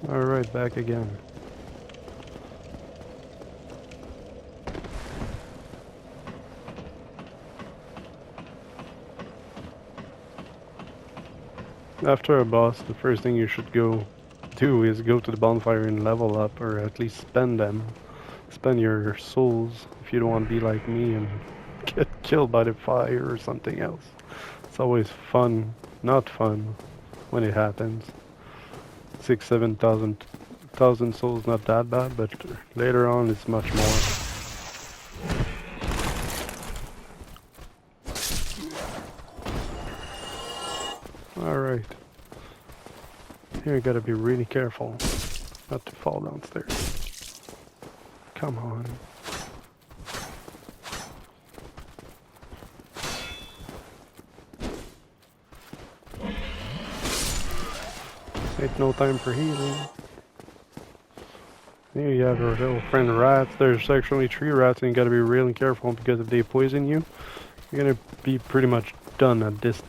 Alright, back again. After a boss, the first thing you should do is go to the bonfire and level up, or at least spend them. Spend your souls if you don't want to be like me and get killed by the fire or something else. It's always fun, not fun, when it happens. 6,000-7,000 souls, not that bad, but later on it's much more. Alright. Here you gotta be really careful not to fall downstairs. Come on. Ain't no time for healing. Here you have your little friend rats. There's actually 3 rats and you gotta be really careful because if they poison you, you're gonna be pretty much done at this.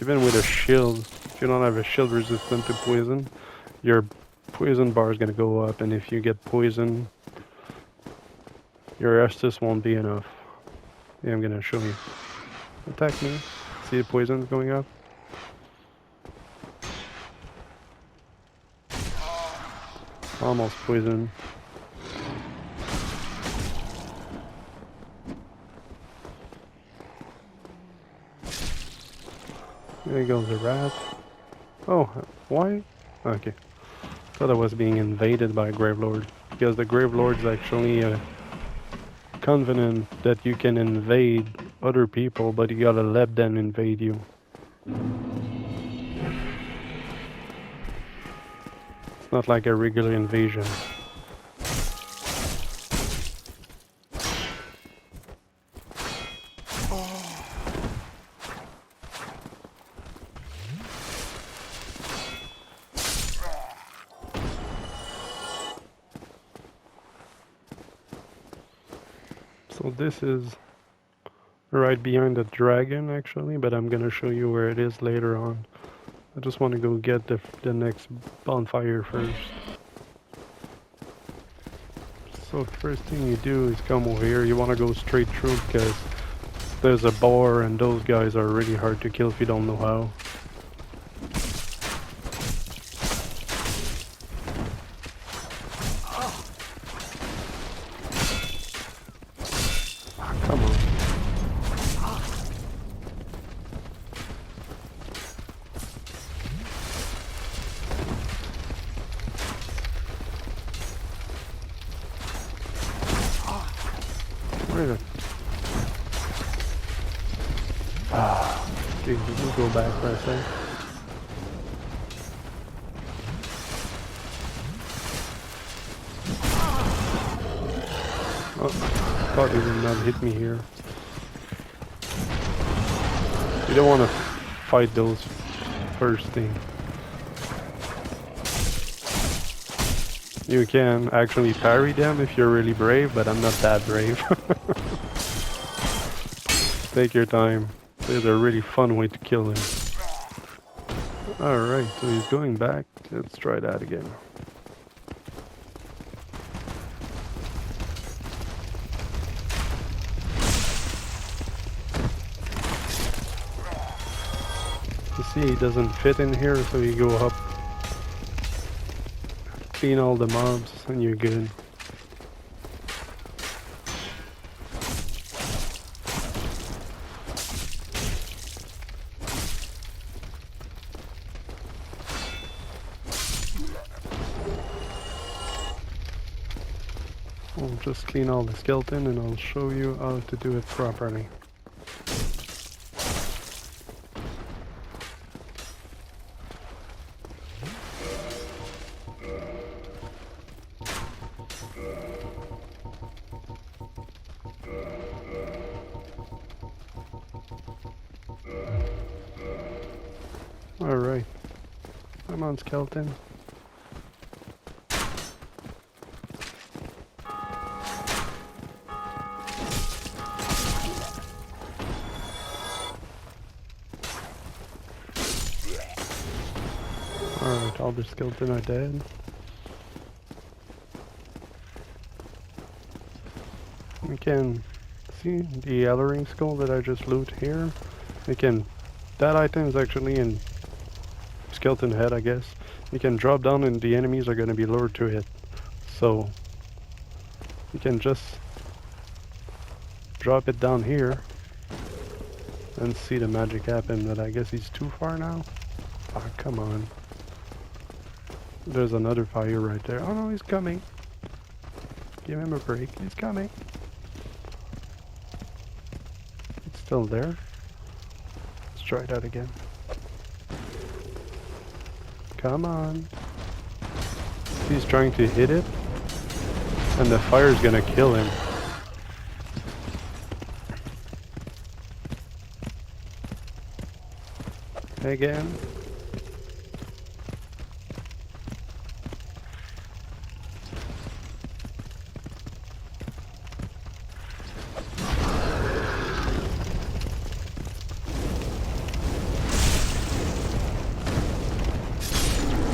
Even with a shield, if you don't have a shield resistant to poison, your poison bar is gonna go up, and if you get poisoned, your Estus won't be enough. Yeah, I'm gonna show you. Attack me. See the poison's going up? Almost poisoned. There goes the rat. Oh, why? Okay. Thought I was being invaded by a Gravelord. Because the Gravelord's actually confident that you can invade other people, but you gotta let them invade you. It's not like a regular invasion. So this is right behind the dragon actually, but I'm gonna show you where it is later on. I just want to go get the next bonfire first. So first thing you do is come over here. You want to go straight through because there's a boar and those guys are really hard to kill if you don't know how. Come on. Where is it? Okay, we'll go back for a sec. Oh, thought he would not hit me here. You don't want to fight those first thing. You can actually parry them if you're really brave, but I'm not that brave. Take your time. There's a really fun way to kill him. Alright, so he's going back. Let's try that again. You see, he doesn't fit in here, so you go up, clean all the mobs, and you're good. I'll just clean all the skeleton and I'll show you how to do it properly. Alright, I'm on skeleton. Alright, all the skeleton are dead. We can see the Ellering skull that I just loot here. We can, that item is actually in skeleton head, I guess. You can drop down and the enemies are gonna be lured to it. So you can just drop it down here and see the magic happen, but I guess he's too far now. Ah, come on. There's another fire right there. Oh no, he's coming. Give him a break. He's coming. It's still there. Let's try that again. Come on. He's trying to hit it, and the fire's gonna kill him. Again.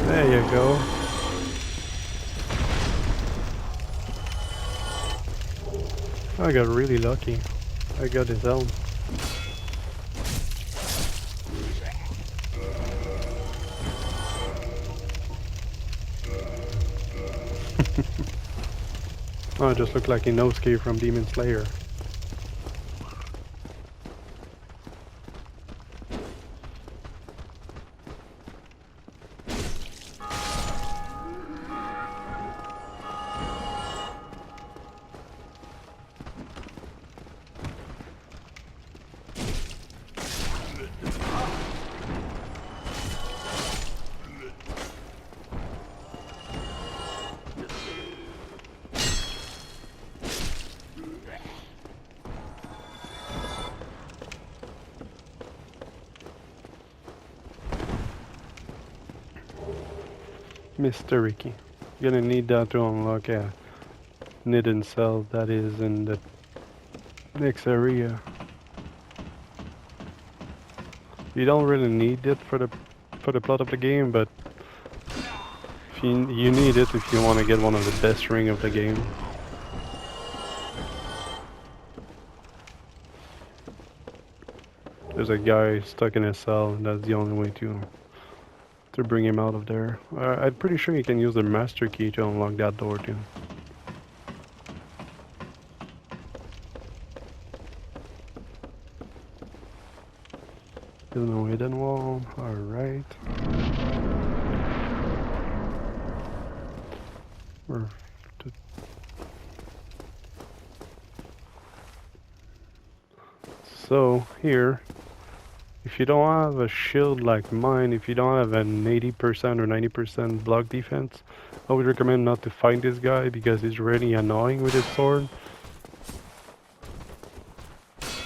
There you go. I got really lucky. I got his helm. Oh, it just looked like Inosuke from Demon Slayer. Mr. Ricky. You're gonna need that to unlock a hidden cell that is in the next area. You don't really need it for the plot of the game, but if you need it if you want to get one of the best ring of the game. There's a guy stuck in a cell, and that's the only way to bring him out of there. I'm pretty sure you can use the master key to unlock that door too. There's no hidden wall. Alright. So here, if you don't have a shield like mine, if you don't have an 80% or 90% block defense, I would recommend not to fight this guy because he's really annoying with his sword.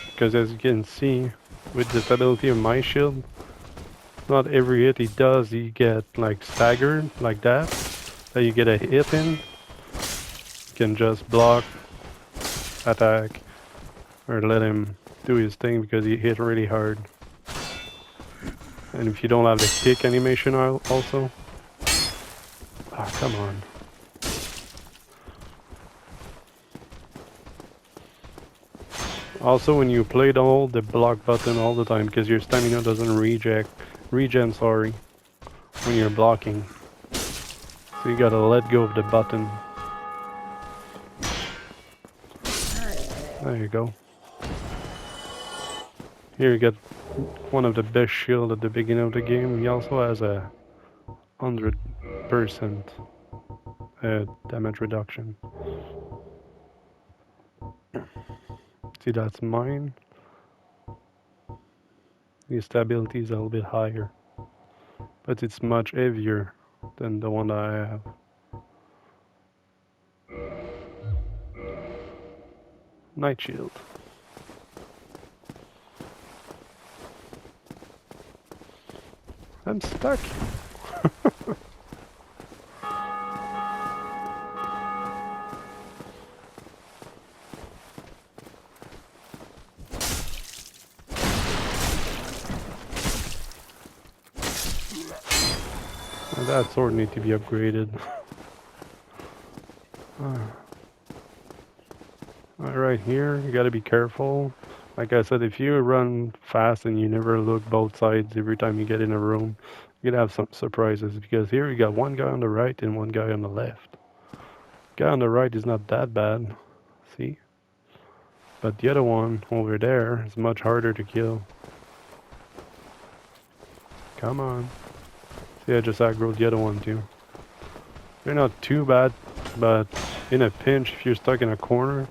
Because as you can see, with the stability of my shield, not every hit he does, he get like staggered like that. That you get a hit in, you can just block, attack, or let him do his thing because he hit really hard. And if you don't have the kick animation also, ah, come on. Also, when you play, don't hold the block button all the time because your stamina doesn't regen, sorry, when you're blocking. So you gotta let go of the button. There you go. Here you get one of the best shield at the beginning of the game. He also has a 100% damage reduction. See, that's mine. The stability is a little bit higher, but it's much heavier than the one that I have. Night shield. I'm stuck. That sword needs to be upgraded. Alright, here, you gotta be careful. Like I said, if you run fast and you never look both sides every time you get in a room, you're gonna have some surprises, because here you got one guy on the right and one guy on the left. Guy on the right is not that bad, see? But the other one over there is much harder to kill. Come on. See, I just aggroed the other one too. They're not too bad, but in a pinch, if you're stuck in a corner,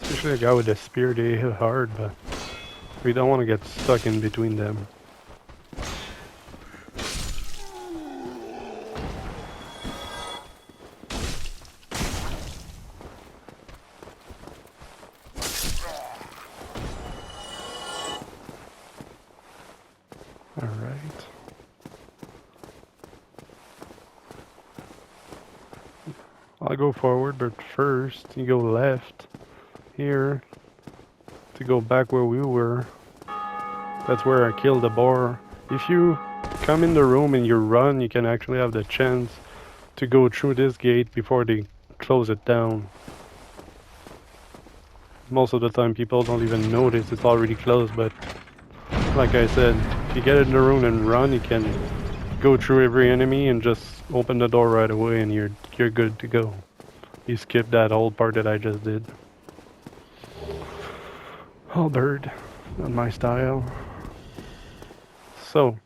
especially a guy with a spear, they hit hard, but we don't want to get stuck in between them. Alright. I'll go forward, but first you go left here to go back where we were. That's where I killed the boar. If you come in the room and you run, you can actually have the chance to go through this gate before they close it down. Most of the time people don't even notice it's already closed, but like I said, if you get in the room and run, you can go through every enemy and just open the door right away and you're good to go. You skip that whole part that I just did. Oh, bird, not my style. So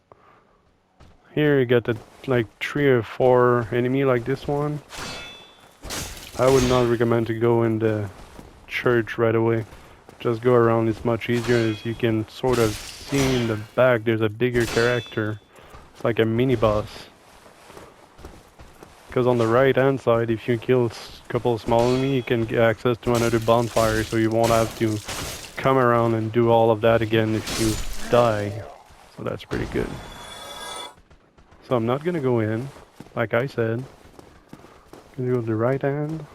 here you got the like 3 or 4 enemy like this one. I would not recommend to go in the church right away. Just go around, it's much easier. As you can sort of see in the back, there's a bigger character. It's like a mini boss. Because on the right hand side, if you kill a couple of small enemies, you can get access to another bonfire, so you won't have to come around and do all of that again if you die. So that's pretty good. So I'm not gonna go in, like I said. I'm gonna go to the right hand.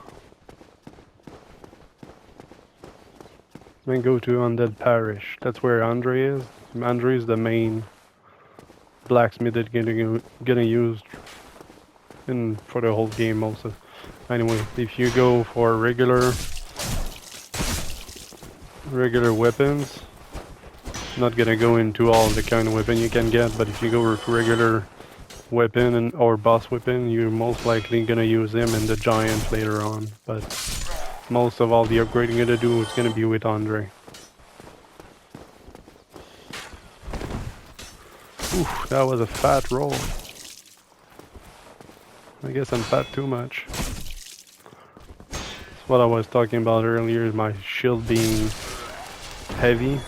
Then go to Undead Parish. That's where Andre is. Andre is the main blacksmith that gonna use for the whole game also. Anyway, if you go for regular weapons, not gonna go into all the kind of weapon you can get, but if you go with regular weapon or boss weapon, you're most likely gonna use him and the giant later on. But most of all the upgrading you're gonna do is gonna be with Andre. Oof, that was a fat roll. I guess I'm fat too much. That's what I was talking about earlier, is my shield being heavy.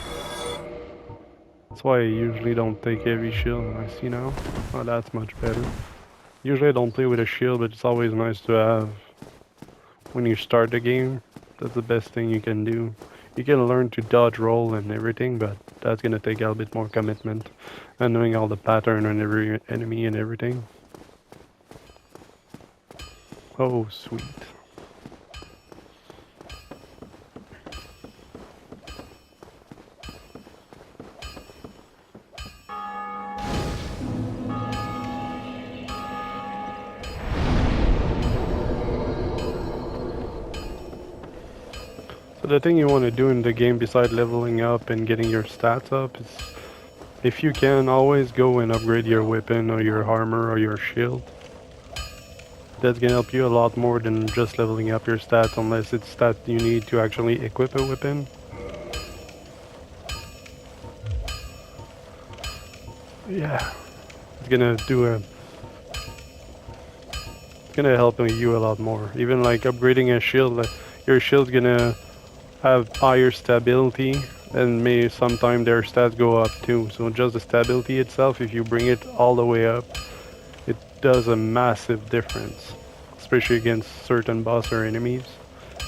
That's why I usually don't take heavy shield. I see now. Oh, that's much better. Usually I don't play with a shield, but it's always nice to have when you start the game. That's the best thing you can do. You can learn to dodge roll and everything, but that's gonna take a bit more commitment and knowing all the pattern on every enemy and everything. Oh, sweet. So the thing you want to do in the game besides leveling up and getting your stats up is, if you can, always go and upgrade your weapon or your armor or your shield. That's gonna help you a lot more than just leveling up your stats, unless it's that you need to actually equip a weapon. Yeah, it's gonna help you a lot more. Even like upgrading a shield, your shield's gonna have higher stability, and may sometimes their stats go up too. So just the stability itself, if you bring it all the way up, it does a massive difference, especially against certain boss or enemies.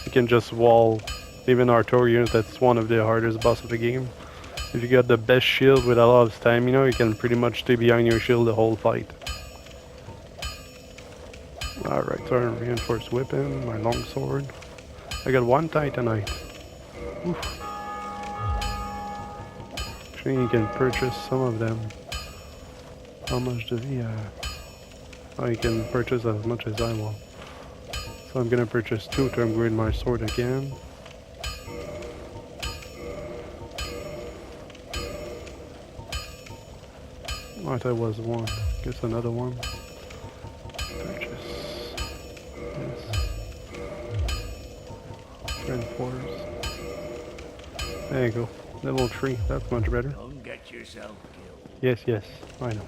You can just wall even Artorias, that's one of the hardest boss of the game. If you got the best shield with a lot of stamina, you can pretty much stay behind your shield the whole fight. Alright, so I reinforced weapon, my longsword. I got 1 titanite. Oof. think you can purchase some of them. How much does he have? Oh, you can purchase as much as I want. So I'm gonna purchase 2 to upgrade my sword again. Oh, that was 1. Guess another one. Purchase. Yes. Reinforce. There you go. Level 3. That's much better. Don't get yourself killed. Yes, yes. I know.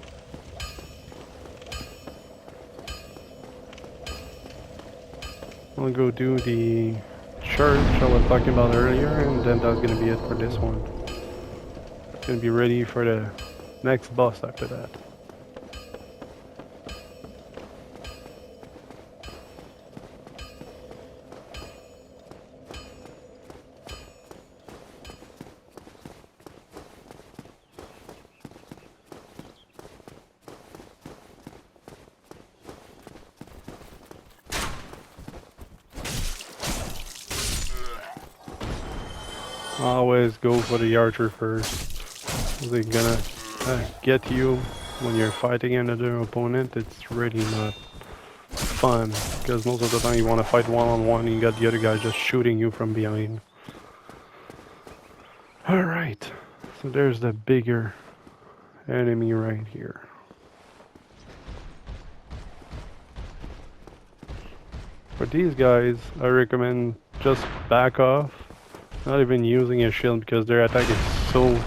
I'll go do the church I was talking about earlier, and then that's gonna be it for this one. Gonna be ready for the next boss after that. Always go for the archer first. They're gonna get you when you're fighting another opponent. It's really not fun because most of the time you want to fight one-on-one and you got the other guy just shooting you from behind. Alright, so there's the bigger enemy right here. For these guys, I recommend just back off. Not even using a shield because their attack is so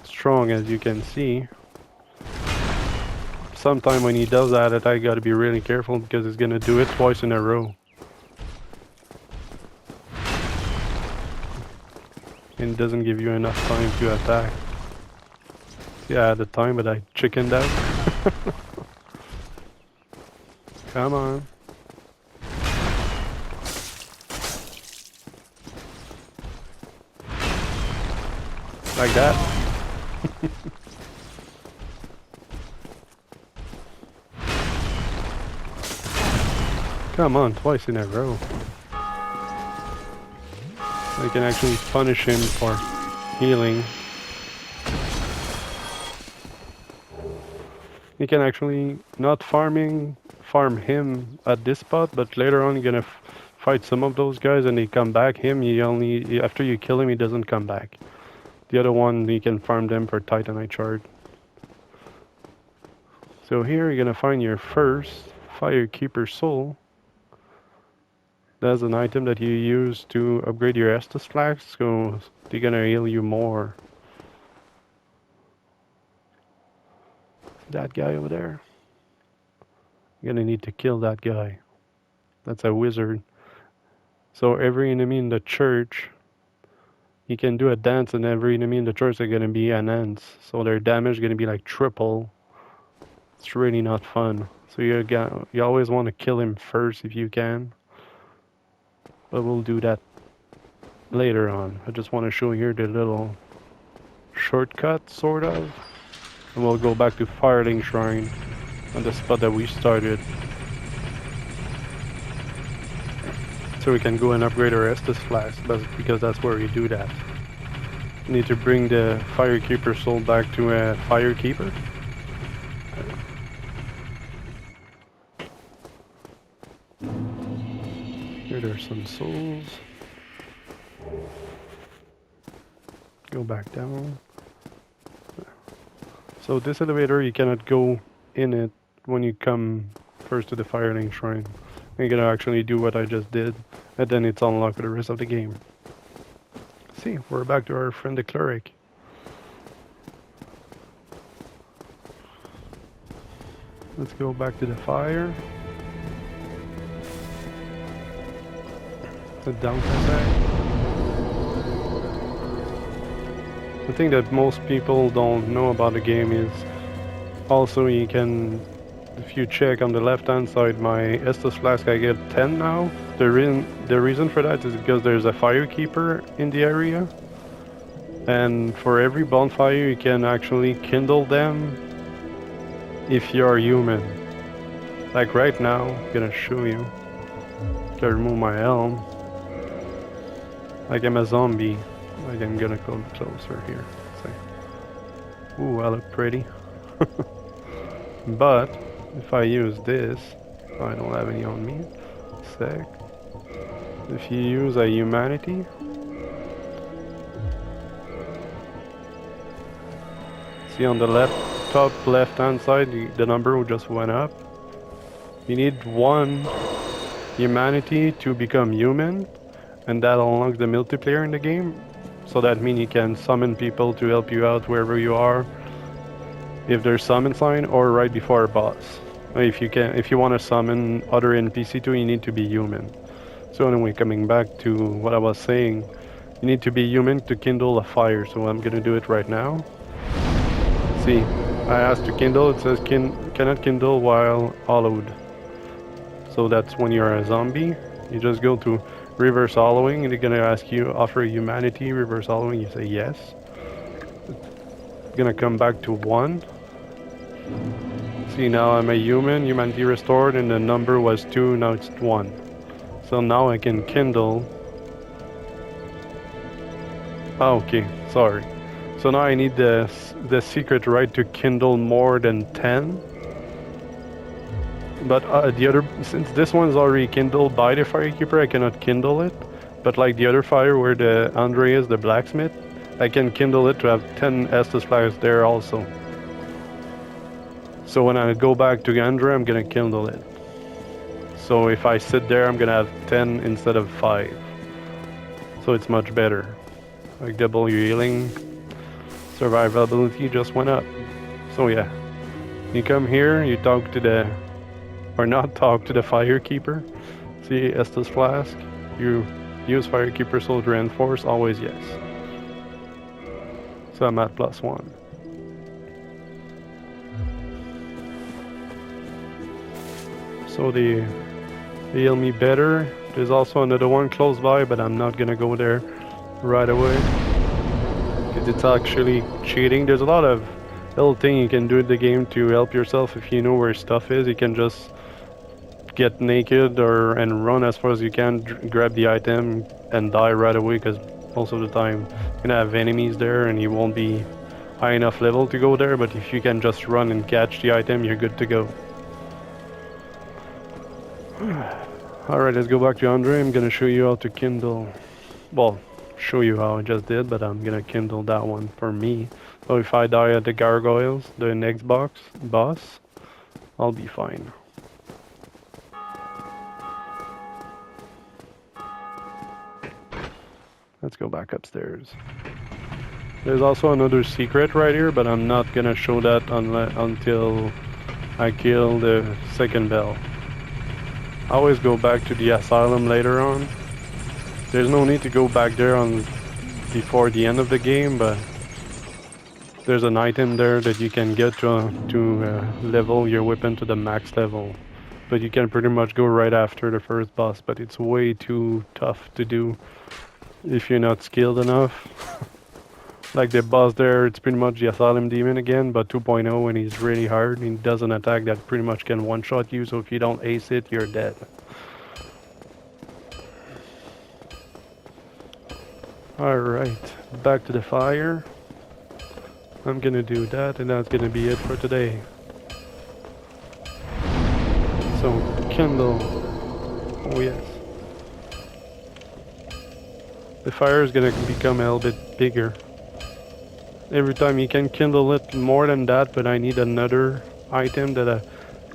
strong, as you can see. Sometime when he does that attack, gotta be really careful because he's gonna do it twice in a row. And it doesn't give you enough time to attack. Yeah, I had the time, but I chickened out. Come on. Like that. Come on, twice in a row. I can actually punish him for healing. You can actually not farm him at this spot, but later on you're gonna fight some of those guys and they come back. After you kill him, he doesn't come back. The other one, you can farm them for Titanite shard. So here you're gonna find your first Firekeeper soul. That's an item that you use to upgrade your Estus flask, so they're gonna heal you more. That guy over there. You're gonna need to kill that guy. That's a wizard. So every enemy in the church, you can do a dance, and every enemy in the church are gonna be enhanced. So their damage is gonna be like triple. It's really not fun. So you always want to kill him first if you can. But we'll do that later on. I just want to show here the little shortcut, sort of. And we'll go back to Firelink Shrine on the spot that we started. So we can go and upgrade our Estus flask, because that's where you do that. You need to bring the Firekeeper soul back to a Firekeeper. Here there's some souls. Go back down. So this elevator, you cannot go in it when you come first to the Firelink Shrine. You're gonna actually do what I just did, and then it's unlocked for the rest of the game. See, we're back to our friend the cleric. Let's go back to the fire. The downside side. The thing that most people don't know about the game is also you can, if you check on the left hand side, my Estus flask, I get 10 now. The reason for that is because there's a Firekeeper in the area, and for every bonfire you can actually kindle them if you're human. Like right now, I'm gonna show you. Can remove my helm. Like I'm a zombie. Like I'm gonna come closer here. See. Ooh, I look pretty. But if I use this, I don't have any on me. Sec. If you use a humanity, see on the top left hand side, the number just went up. You need one humanity to become human, and that unlocks the multiplayer in the game. So that means you can summon people to help you out wherever you are, if there's summon sign or right before a boss. If you want to summon other NPC too, you need to be human. So anyway, coming back to what I was saying, you need to be human to kindle a fire. So I'm gonna do it right now. See, I asked to kindle. It says cannot kindle while hollowed. So that's when you're a zombie. You just go to reverse hollowing, and they're gonna ask you offer humanity reverse hollowing. You say yes. It's gonna come back to 1. See, now I'm a human, humanity restored, and the number was 2, now it's 1. So now I can kindle. Oh, okay, sorry. So now I need the secret right to kindle more than 10. But since this one's already kindled by the firekeeper, I cannot kindle it. But like the other fire where the Andre is, the blacksmith, I can kindle it to have 10 Estus flares there also. So when I go back to Andre, I'm gonna kindle it. So if I sit there, I'm gonna have 10 instead of 5. So it's much better. Like double your healing, survivability just went up. So yeah, you come here, you talk to the, or not talk to the firekeeper. See Estus flask. You use firekeeper soul to reinforce. Always yes. So I'm at +1. So they heal me better. There's also another one close by, but I'm not gonna go there right away. Because it's actually cheating. There's a lot of little things you can do in the game to help yourself if you know where stuff is. You can just get naked and run as far as you can, grab the item and die right away, because most of the time you're gonna have enemies there and you won't be high enough level to go there, but if you can just run and catch the item, you're good to go. Alright, let's go back to Andre. I'm gonna show you how to kindle. Well, show you how I just did, but I'm gonna kindle that one for me. So if I die at the gargoyles, the next boss, I'll be fine. Let's go back upstairs. There's also another secret right here, but I'm not gonna show that until I kill the second bell. I always go back to the asylum later on. There's no need to go back there before the end of the game, but there's an item there that you can get to level your weapon to the max level. But you can pretty much go right after the first boss, but it's way too tough to do if you're not skilled enough. Like the boss there, it's pretty much the asylum demon again, but 2.0, and he's really hard. He does an attack that pretty much can one-shot you, so if you don't ace it, you're dead. Alright, back to the fire. I'm gonna do that, and that's gonna be it for today. So, kindle. Oh yes. The fire is gonna become a little bit bigger. Every time you can kindle it more than that, but I need another item that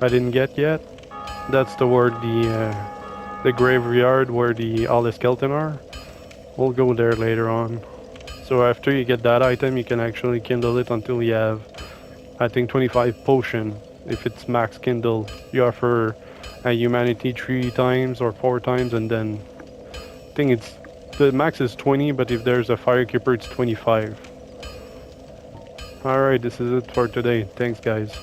I didn't get yet. That's toward the graveyard where all the skeletons are. We'll go there later on. So after you get that item, you can actually kindle it until you have, I think, 25 potion. If it's max kindle, you offer a humanity 3 times or 4 times, and then I think the max is 20, but if there's a firekeeper, it's 25. Alright, this is it for today. Thanks, guys.